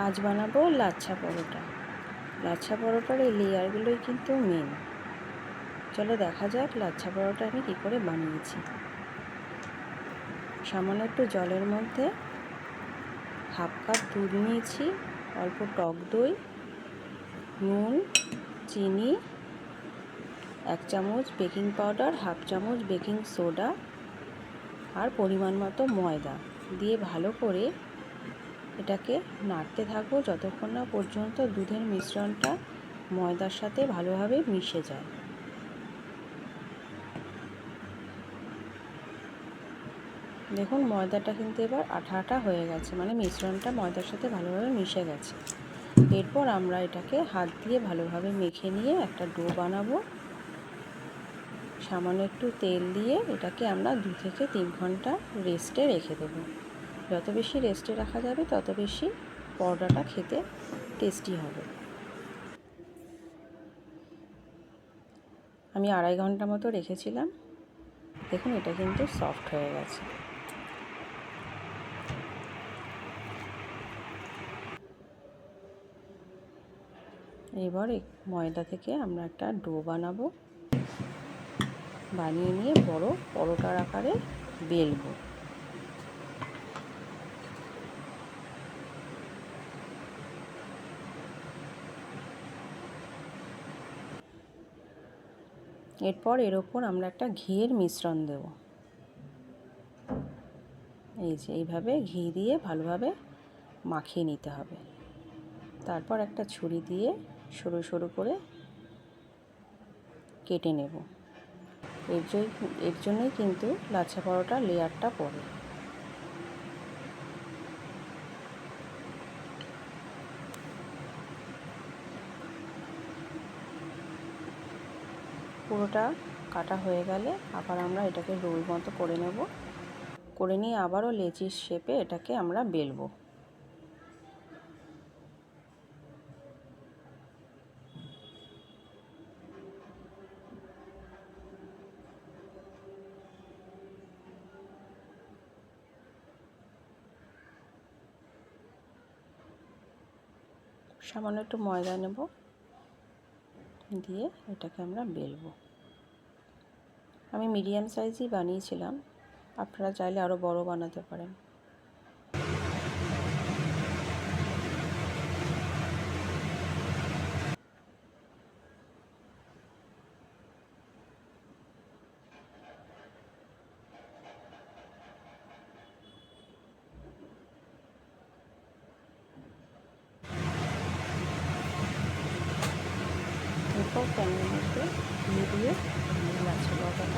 আজ বানাবো লাচ্ছা পরোটা। লাচ্ছা পরোটার এই লেয়ারগুলোই কিন্তু মেন। চলো দেখা যাক লাচ্ছা পরোটা আমি কী করে বানিয়েছি। সামান্য একটু জলের মধ্যে হাফ কাপ দুধ নিয়েছি, অল্প টক দই, নুন, চিনি, 1 চামচ বেকিং পাউডার, হাফ চামচ বেকিং সোডা আর পরিমাণ মতো ময়দা দিয়ে ভালো করে এটাকে নাড়তে থাকবো যতক্ষণ না পর্যন্ত দুধের মিশ্রণটা ময়দার সাথে ভালোভাবে মিশে যায়। দেখুন ময়দাটা কিন্তু এবার আঠা আঠা হয়ে গেছে, মানে মিশ্রণটা ময়দার সাথে ভালোভাবে মিশে গেছে। এরপর আমরা এটাকে হাত দিয়ে ভালোভাবে মেখে নিয়ে একটা ডো বানাবো। সামান্য একটু তেল দিয়ে এটাকে আমরা 2 থেকে 3 ঘন্টা রেস্টে রেখে দেবো। যত বেশি রেস্টে রাখা যাবে তত বেশি পরোটাটা খেতে টেস্টি হবে। আমি 2.5 ঘন্টা মতো রেখেছিলাম। দেখুন এটা কিন্তু সফট হয়ে গেছে। এবার ময়দা থেকে আমরা একটা ডো বানাবো, বানিয়ে নিয়ে বড় পরোটার আকারে বেলবো। এরপর এর ওপর আমরা একটা ঘিয়ের মিশ্রণ দেব। এই যে এইভাবে ঘি দিয়ে ভালোভাবে মাখিয়ে নিতে হবে। তারপর একটা ছুরি দিয়ে সরু সরু করে কেটে নেব। এর জন্যই কিন্তু লাচ্ছা পরোটার লেয়ারটা পড়ে। পুরোটা কাটা হয়ে গেলে আবার আমরা এটাকে রোল মতো করে নেব। করে নিয়ে আবারও লেচির শেপে এটাকে আমরা বেলবো। সামান্য একটু ময়দা নেব, দিয়ে এটাকে আমরা বেলবো। আমি মিডিয়াম সাইজই বানিয়েছিলাম, আপনারা চাইলে আরও বড় বানাতে পারেন। এরপর প্যানের মধ্যে ঘি দিয়ে লাচ্ছা পরোটাটা